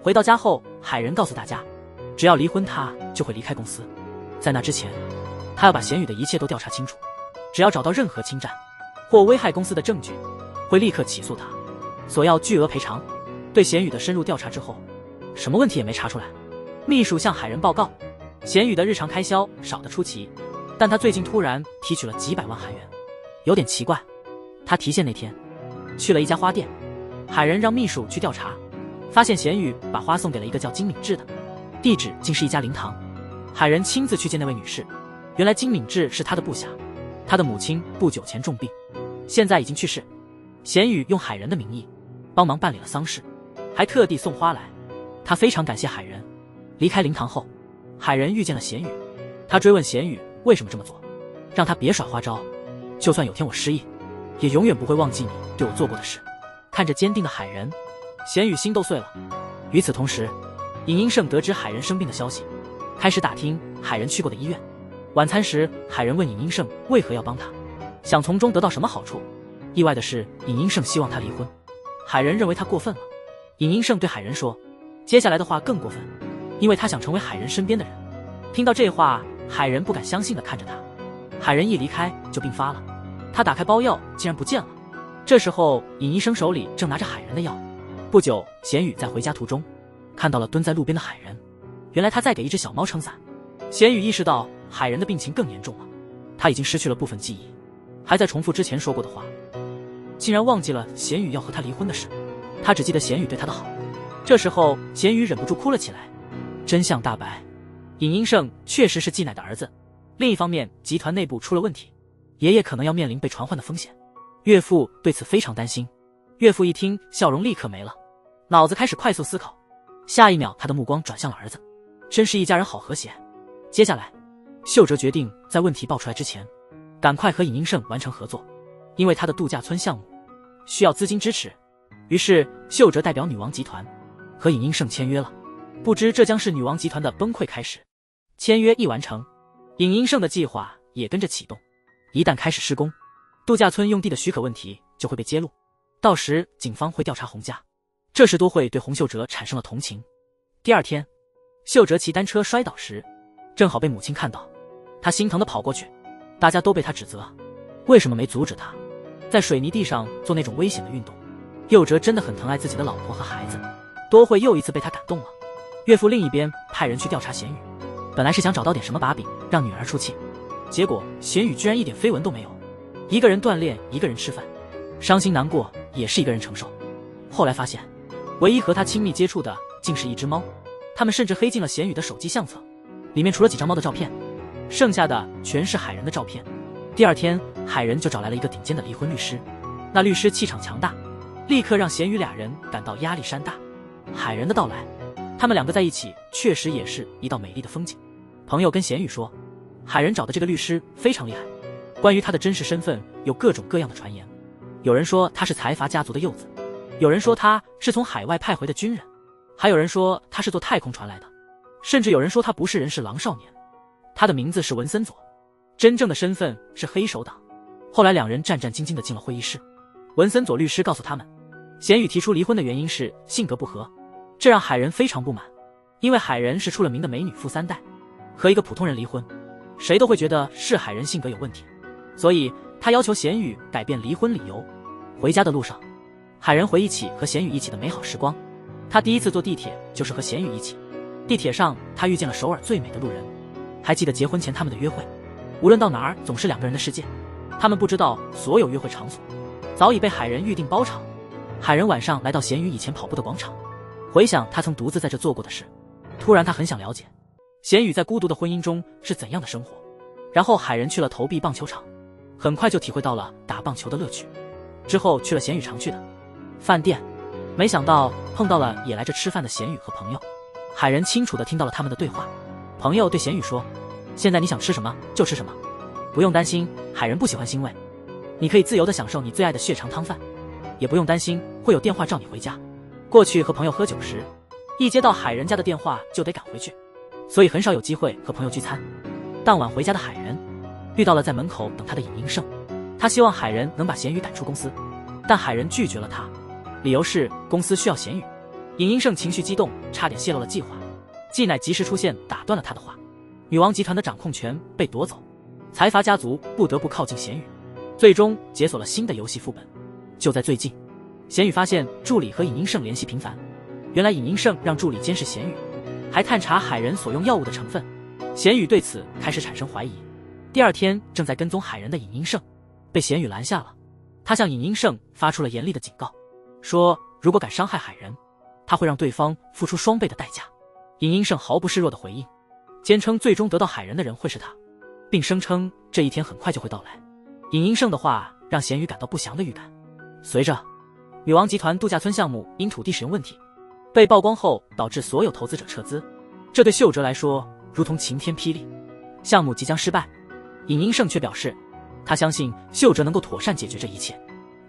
回到家后，海仁告诉大家，只要离婚他就会离开公司，在那之前他要把咸宇的一切都调查清楚，只要找到任何侵占或危害公司的证据，会立刻起诉他，索要巨额赔偿。对咸宇的深入调查之后，什么问题也没查出来。秘书向海仁报告，咸宇的日常开销少得出奇，但他最近突然提取了几百万韩元，有点奇怪。他提现那天去了一家花店，海仁让秘书去调查，发现咸宇把花送给了一个叫金敏智的，地址竟是一家灵堂。海仁亲自去见那位女士，原来金敏智是他的部下，他的母亲不久前重病，现在已经去世。咸宇用海仁的名义帮忙办理了丧事，还特地送花来，他非常感谢海仁。离开灵堂后，海仁遇见了咸宇，他追问咸宇为什么这么做，让他别耍花招，就算有天我失忆，也永远不会忘记你对我做过的事。看着坚定的海仁，咸宇心都碎了。与此同时，尹英胜得知海仁生病的消息，开始打听海仁去过的医院。晚餐时，海仁问尹英胜为何要帮他，想从中得到什么好处。意外的是，尹英胜希望他离婚，海仁认为他过分了。尹英胜对海仁说，接下来的话更过分，因为他想成为海仁身边的人。听到这话，海仁不敢相信地看着他。海仁一离开就病发了，他打开包药竟然不见了。这时候尹医生手里正拿着海仁的药。不久，咸宇在回家途中看到了蹲在路边的海仁，原来他在给一只小猫撑伞。咸宇意识到海仁的病情更严重了，他已经失去了部分记忆，还在重复之前说过的话，竟然忘记了咸宇要和他离婚的事。他只记得咸宇对他的好。这时候咸宇忍不住哭了起来。真相大白，尹英胜确实是季乃的儿子。另一方面，集团内部出了问题，爷爷可能要面临被传唤的风险。岳父对此非常担心。岳父一听，笑容立刻没了，脑子开始快速思考。下一秒，他的目光转向了儿子。真是一家人好和谐。接下来，秀哲决定在问题爆出来之前，赶快和尹英胜完成合作，因为他的度假村项目需要资金支持。于是，秀哲代表女王集团和尹英胜签约了。不知这将是女王集团的崩溃开始。签约一完成，尹英胜的计划也跟着启动。一旦开始施工，度假村用地的许可问题就会被揭露，到时警方会调查洪家。这时多惠对洪秀哲产生了同情。第二天，秀哲骑单车摔倒时，正好被母亲看到，他心疼地跑过去，大家都被他指责，为什么没阻止他在水泥地上做那种危险的运动。佑哲真的很疼爱自己的老婆和孩子，多惠又一次被他感动了。岳父另一边派人去调查咸宇，本来是想找到点什么把柄让女儿出气，结果咸宇居然一点绯闻都没有，一个人锻炼，一个人吃饭，伤心难过也是一个人承受。后来发现，唯一和他亲密接触的竟是一只猫，他们甚至黑进了咸宇的手机相册，里面除了几张猫的照片，剩下的全是海仁的照片。第二天，海仁就找来了一个顶尖的离婚律师，那律师气场强大，立刻让咸宇俩人感到压力山大。海仁的到来，他们两个在一起确实也是一道美丽的风景。朋友跟咸宇说，海仁找的这个律师非常厉害，关于他的真实身份有各种各样的传言，有人说他是财阀家族的幼子，有人说他是从海外派回的军人，还有人说他是坐太空船来的，甚至有人说他不是人是狼少年。他的名字是文森佐，真正的身份是黑手党。后来两人战战兢兢地进了会议室，文森佐律师告诉他们，咸宇提出离婚的原因是性格不合，这让海仁非常不满，因为海仁是出了名的美女富三代，和一个普通人离婚，谁都会觉得是海仁性格有问题。所以他要求贤宇改变离婚理由。回家的路上，海仁回忆起和贤宇一起的美好时光。他第一次坐地铁就是和贤宇一起，地铁上他遇见了首尔最美的路人，还记得结婚前他们的约会，无论到哪儿总是两个人的世界。他们不知道所有约会场所早已被海仁预定包场。海仁晚上来到贤宇以前跑步的广场，回想他曾独自在这做过的事，突然他很想了解贤宇在孤独的婚姻中是怎样的生活。然后海仁去了投币棒球场，很快就体会到了打棒球的乐趣。之后去了贤宇常去的饭店，没想到碰到了也来这吃饭的贤宇和朋友。海仁清楚地听到了他们的对话。朋友对贤宇说，现在你想吃什么就吃什么，不用担心海仁不喜欢腥味，你可以自由地享受你最爱的血肠汤饭，也不用担心会有电话召你回家。过去和朋友喝酒时，一接到海仁家的电话就得赶回去，所以很少有机会和朋友聚餐。当晚回家的海仁遇到了在门口等他的尹英胜，他希望海仁能把贤宇赶出公司，但海仁拒绝了他，理由是公司需要贤宇。尹英胜情绪激动，差点泄露了计划。纪乃及时出现，打断了他的话。女王集团的掌控权被夺走，财阀家族不得不靠近贤宇，最终解锁了新的游戏副本。就在最近，贤宇发现助理和尹英胜联系频繁，原来尹英胜让助理监视贤宇，还探查海仁所用药物的成分。贤宇对此开始产生怀疑。第二天，正在跟踪海仁的尹英胜被贤宇拦下了。他向尹英胜发出了严厉的警告，说如果敢伤害海仁，他会让对方付出双倍的代价。尹英胜毫不示弱的回应，坚称最终得到海仁的人会是他，并声称这一天很快就会到来。尹英胜的话让贤宇感到不祥的预感。随着女王集团度假村项目因土地使用问题被曝光后，导致所有投资者撤资，这对秀哲来说如同晴天霹雳，项目即将失败。尹英胜却表示，他相信秀哲能够妥善解决这一切。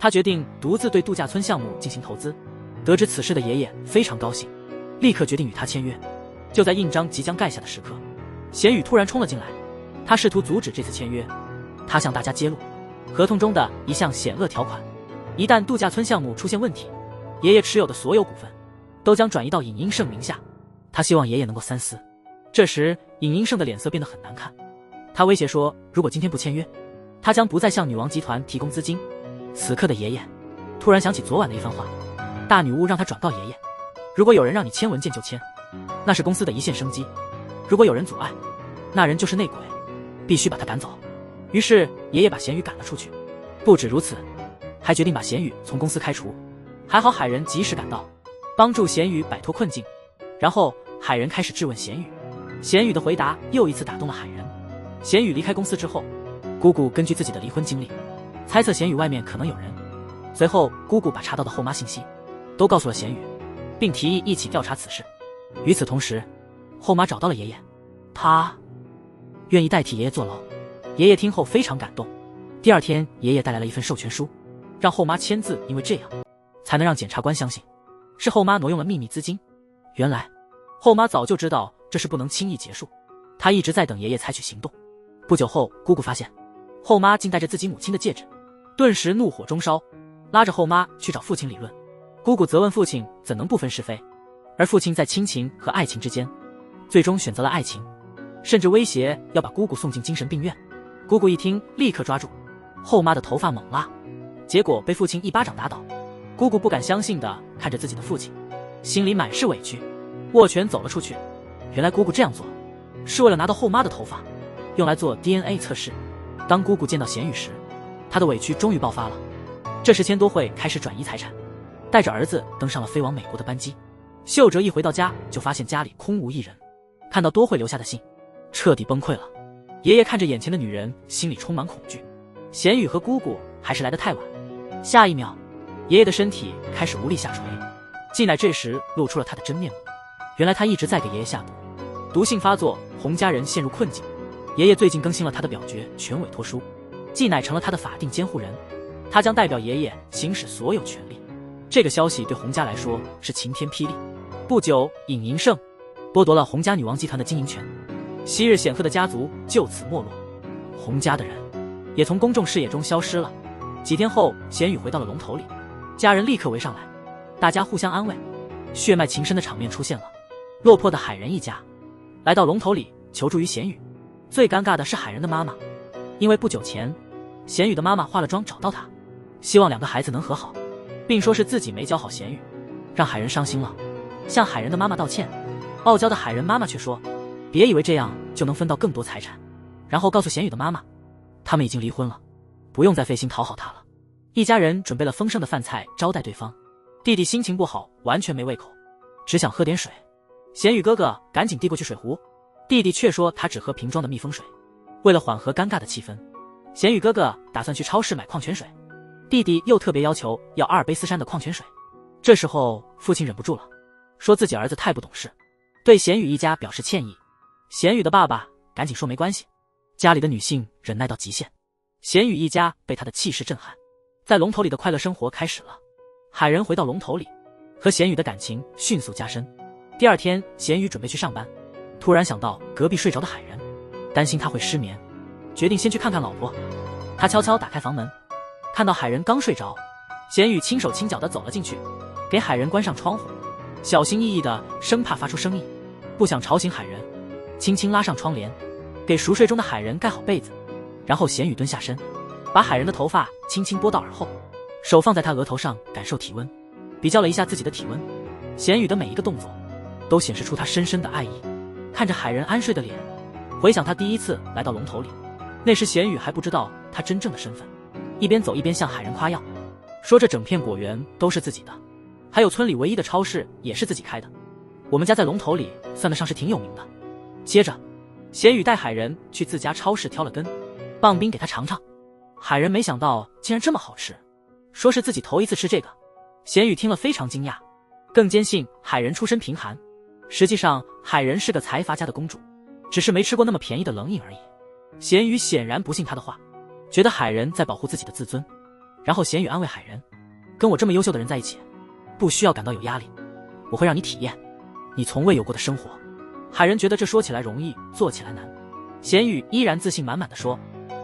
他决定独自对度假村项目进行投资。得知此事的爷爷非常高兴，立刻决定与他签约。就在印章即将盖下的时刻，贤宇突然冲了进来，他试图阻止这次签约。他向大家揭露合同中的一项险恶条款，一旦度假村项目出现问题，爷爷持有的所有股份都将转移到尹英胜名下。他希望爷爷能够三思。这时尹英胜的脸色变得很难看，他威胁说如果今天不签约，他将不再向女王集团提供资金。此刻的爷爷突然想起昨晚的一番话，大女巫让他转告爷爷，如果有人让你签文件就签，那是公司的一线生机，如果有人阻碍，那人就是内鬼，必须把他赶走。于是爷爷把贤宇赶了出去。不止如此，还决定把贤宇从公司开除。还好海仁及时赶到，帮助贤宇摆脱困境。然后海仁开始质问贤宇，贤宇的回答又一次打动了海仁。贤宇离开公司之后，姑姑根据自己的离婚经历猜测贤宇外面可能有人。随后姑姑把查到的后妈信息都告诉了贤宇，并提议一起调查此事。与此同时，后妈找到了爷爷，她愿意代替爷爷坐牢。爷爷听后非常感动。第二天，爷爷带来了一份授权书，让后妈签字，因为这样才能让检察官相信是后妈挪用了秘密资金。原来后妈早就知道这事不能轻易结束，她一直在等爷爷采取行动。不久后，姑姑发现后妈竟戴着自己母亲的戒指，顿时怒火中烧，拉着后妈去找父亲理论。姑姑责问父亲怎能不分是非，而父亲在亲情和爱情之间最终选择了爱情，甚至威胁要把姑姑送进精神病院。姑姑一听立刻抓住后妈的头发猛拉，结果被父亲一巴掌打倒。姑姑不敢相信地看着自己的父亲，心里满是委屈，握拳走了出去。原来姑姑这样做是为了拿到后妈的头发，用来做 DNA 测试。当姑姑见到贤宇时，她的委屈终于爆发了。这时千多惠开始转移财产，带着儿子登上了飞往美国的班机。秀哲一回到家就发现家里空无一人，看到多惠留下的信，彻底崩溃了。爷爷看着眼前的女人，心里充满恐惧。贤宇和姑姑还是来得太晚，下一秒爷爷的身体开始无力下垂。纪乃这时露出了他的真面目，原来他一直在给爷爷下毒，毒性发作，洪家人陷入困境。爷爷最近更新了他的表决权委托书，纪乃成了他的法定监护人，他将代表爷爷行使所有权利。这个消息对洪家来说是晴天霹雳。不久，尹银胜剥夺了洪家女王集团的经营权，昔日显赫的家族就此没落，洪家的人也从公众视野中消失了。几天后，贤宇回到了龙头里，家人立刻围上来，大家互相安慰，血脉情深的场面出现了。落魄的海仁一家来到龙头里求助于贤宇，最尴尬的是海仁的妈妈，因为不久前贤宇的妈妈化了妆找到他，希望两个孩子能和好，并说是自己没教好贤宇，让海仁伤心了，向海仁的妈妈道歉。傲娇的海仁妈妈却说，别以为这样就能分到更多财产，然后告诉贤宇的妈妈，他们已经离婚了，不用再费心讨好他了。一家人准备了丰盛的饭菜招待对方。弟弟心情不好，完全没胃口，只想喝点水。贤宇哥哥赶紧递过去水壶，弟弟却说他只喝瓶装的蜜蜂水。为了缓和尴尬的气氛，贤宇哥哥打算去超市买矿泉水，弟弟又特别要求要阿尔卑斯山的矿泉水。这时候父亲忍不住了，说自己儿子太不懂事，对贤宇一家表示歉意。贤宇的爸爸赶紧说没关系，家里的女性忍耐到极限。贤宇一家被他的气势震撼，在龙头里的快乐生活开始了。海仁回到龙头里，和贤宇的感情迅速加深。第二天，贤宇准备去上班，突然想到隔壁睡着的海仁，担心他会失眠，决定先去看看老婆。他悄悄打开房门，看到海仁刚睡着，贤宇轻手轻脚地走了进去，给海仁关上窗户，小心翼翼的，生怕发出声音，不想吵醒海仁，轻轻拉上窗帘，给熟睡中的海仁盖好被子。然后贤宇蹲下身，把海仁的头发轻轻拨到耳后，手放在他额头上感受体温，比较了一下自己的体温。贤宇的每一个动作都显示出他深深的爱意。看着海仁安睡的脸，回想他第一次来到龙头里，那时贤宇还不知道他真正的身份，一边走一边向海仁夸耀，说这整片果园都是自己的，还有村里唯一的超市也是自己开的，我们家在龙头里算得上是挺有名的。接着贤宇带海仁去自家超市挑了根棒冰给他尝尝，海仁没想到竟然这么好吃，说是自己头一次吃这个。贤宇听了非常惊讶，更坚信海仁出身贫寒，实际上海仁是个财阀家的公主，只是没吃过那么便宜的冷饮而已。贤宇显然不信他的话，觉得海仁在保护自己的自尊。然后贤宇安慰海仁，跟我这么优秀的人在一起，不需要感到有压力，我会让你体验你从未有过的生活。海仁觉得这说起来容易做起来难。贤宇依然自信满满的说，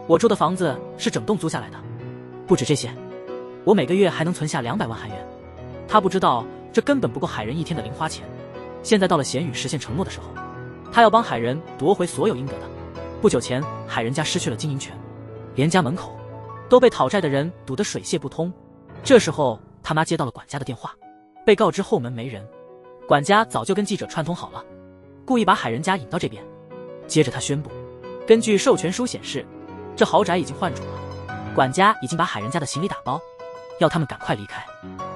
我住的房子是整栋租下来的，不止这些，我每个月还能存下200万韩元。他不知道这根本不够海仁一天的零花钱。现在到了贤宇实现承诺的时候，他要帮海仁夺回所有应得的。不久前海仁家失去了经营权，连家门口都被讨债的人堵得水泄不通。这时候他妈接到了管家的电话，被告知后门没人。管家早就跟记者串通好了，故意把海仁家引到这边。接着他宣布，根据授权书显示，这豪宅已经换主了，管家已经把海仁家的行李打包，要他们赶快离开。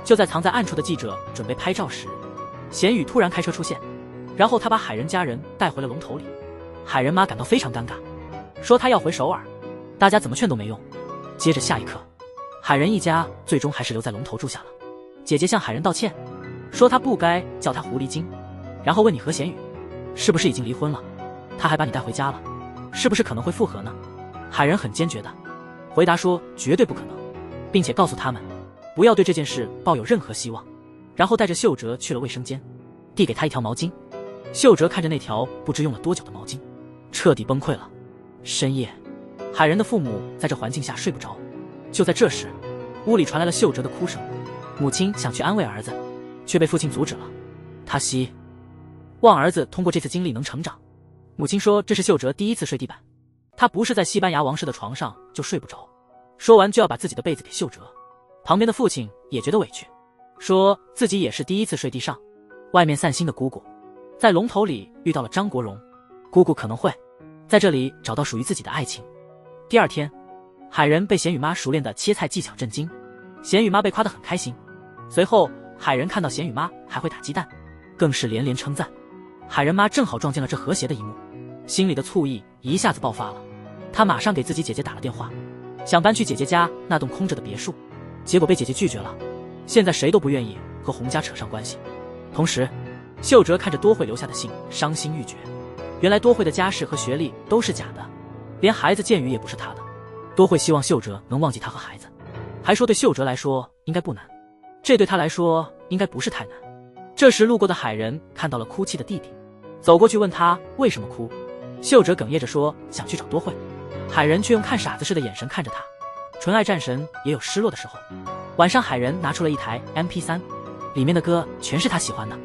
就在藏在暗处的记者准备拍照时，贤宇突然开车出现，然后他把海仁家人带回了龙头里。海仁妈感到非常尴尬，说她要回首尔，大家怎么劝都没用。接着下一刻，海仁一家最终还是留在龙头住下了。姐姐向海仁道歉，说她不该叫他狐狸精，然后问你和贤宇是不是已经离婚了，他还把你带回家了，是不是可能会复合呢？海仁很坚决的回答说绝对不可能，并且告诉他们不要对这件事抱有任何希望，然后带着秀哲去了卫生间，递给他一条毛巾。秀哲看着那条不知用了多久的毛巾，彻底崩溃了。深夜，海仁的父母在这环境下睡不着。就在这时，屋里传来了秀哲的哭声，母亲想去安慰儿子，却被父亲阻止了。他希望儿子通过这次经历能成长。母亲说这是秀哲第一次睡地板，他不是在西班牙王室的床上就睡不着。说完就要把自己的被子给秀哲。旁边的父亲也觉得委屈，说自己也是第一次睡地上。外面散心的姑姑在龙头里遇到了张国荣，姑姑可能会在这里找到属于自己的爱情。第二天，海仁被贤宇妈熟练的切菜技巧震惊，贤宇妈被夸得很开心。随后海仁看到贤宇妈还会打鸡蛋，更是连连称赞。海仁妈正好撞见了这和谐的一幕，心里的醋意一下子爆发了。她马上给自己姐姐打了电话，想搬去姐姐家那栋空着的别墅，结果被姐姐拒绝了。现在谁都不愿意和洪家扯上关系。同时，秀哲看着多惠留下的信，伤心欲绝。原来多惠的家世和学历都是假的，连孩子建宇也不是他的。多惠希望秀哲能忘记他和孩子，还说对秀哲来说应该不难，这对他来说应该不是太难。这时路过的海仁看到了哭泣的弟弟，走过去问他为什么哭。秀哲哽咽着说想去找多惠，海仁却用看傻子似的眼神看着他。纯爱战神也有失落的时候。晚上海仁拿出了一台 MP3， 里面的歌全是他喜欢的。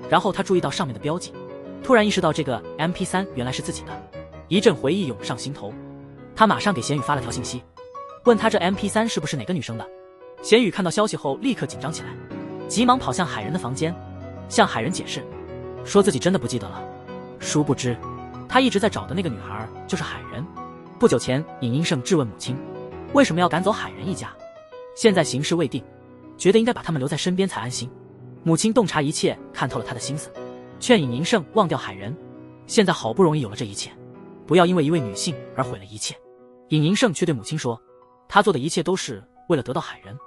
然后他注意到上面的标记，突然意识到这个 MP3 原来是自己的，一阵回忆涌上心头。他马上给贤宇发了条信息，问他这 MP3 是不是哪个女生的。贤宇看到消息后立刻紧张起来，急忙跑向海人的房间，向海人解释，说自己真的不记得了。殊不知，他一直在找的那个女孩就是海人。不久前，尹英胜质问母亲，为什么要赶走海人一家？现在形势未定，觉得应该把他们留在身边才安心。母亲洞察一切，看透了他的心思，劝尹英胜忘掉海人。现在好不容易有了这一切，不要因为一位女性而毁了一切。尹英胜却对母亲说，他做的一切都是为了得到海人，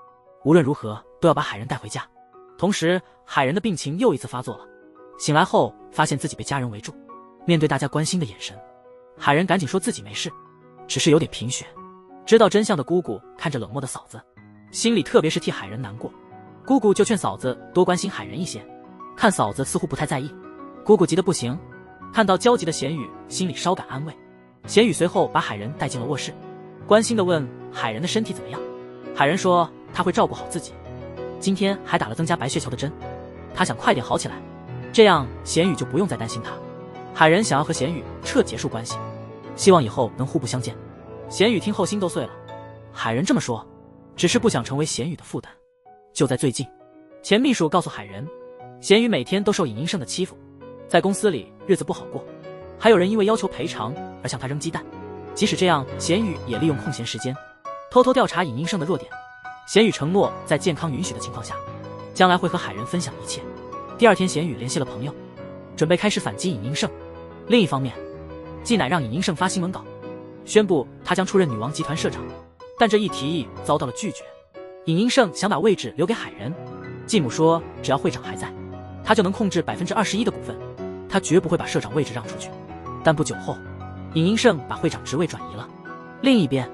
无论如何都要把海人带回家。同时，海人的病情又一次发作了，醒来后发现自己被家人围住，面对大家关心的眼神，海人赶紧说自己没事，只是有点贫血。知道真相的姑姑看着冷漠的嫂子，心里特别是替海人难过。姑姑就劝嫂子多关心海人一些，看嫂子似乎不太在意，姑姑急得不行。看到焦急的贤宇，心里稍感安慰。贤宇随后把海人带进了卧室，关心地问海人的身体怎么样。海人说他会照顾好自己，今天还打了增加白血球的针，他想快点好起来，这样贤宇就不用再担心他。海人想要和贤宇彻结束关系，希望以后能互不相见。贤宇听后心都碎了，海人这么说只是不想成为贤宇的负担。就在最近，前秘书告诉海人，贤宇每天都受尹英胜的欺负，在公司里日子不好过，还有人因为要求赔偿而向他扔鸡蛋。即使这样，贤宇也利用空闲时间偷偷调查尹英胜的弱点。贤宇承诺在健康允许的情况下，将来会和海人分享一切。第二天，贤宇联系了朋友，准备开始反击尹英胜。另一方面，季乃让尹英胜发新闻稿，宣布他将出任女王集团社长，但这一提议遭到了拒绝。尹英胜想把位置留给海人，继母说只要会长还在，他就能控制21%的股份，他绝不会把社长位置让出去。但不久后，尹英胜把会长职位转移了。另一边，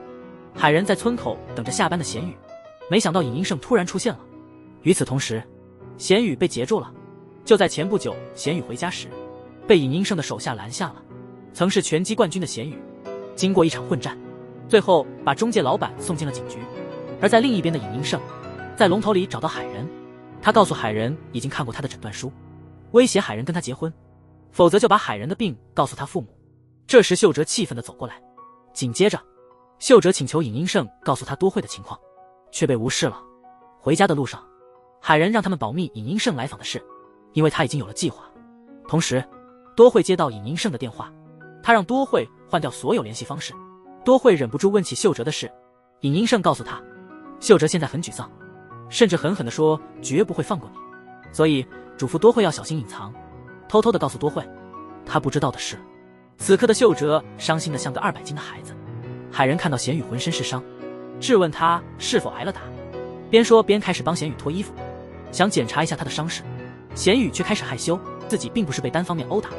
海人在村口等着下班的贤宇，没想到尹英胜突然出现了。与此同时，贤宇被截住了。就在前不久，贤宇回家时被尹英胜的手下拦下了。曾是拳击冠军的贤宇，经过一场混战，最后把中介老板送进了警局。而在另一边的尹英胜在龙头里找到海人，他告诉海人已经看过他的诊断书，威胁海人跟他结婚，否则就把海人的病告诉他父母。这时秀哲气愤地走过来，紧接着秀哲请求尹英胜告诉他多惠的情况，却被无视了。回家的路上，海人让他们保密尹英胜来访的事，因为他已经有了计划。同时，多惠接到尹英胜的电话，他让多惠换掉所有联系方式。多惠忍不住问起秀哲的事，尹英胜告诉他，秀哲现在很沮丧，甚至狠狠地说绝不会放过你，所以嘱咐多惠要小心隐藏，偷偷地告诉多惠。他不知道的是，此刻的秀哲伤心得像个200斤的孩子。海人看到贤宇浑身是伤，质问他是否挨了打，边说边开始帮贤宇脱衣服，想检查一下他的伤势。贤宇却开始害羞，自己并不是被单方面殴打，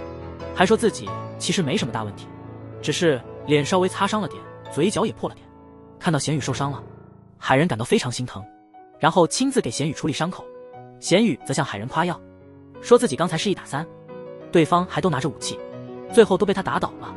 还说自己其实没什么大问题，只是脸稍微擦伤了点，嘴角也破了点。看到贤宇受伤了，海人感到非常心疼，然后亲自给贤宇处理伤口。贤宇则向海人夸耀，说自己刚才是1打3，对方还都拿着武器，最后都被他打倒了。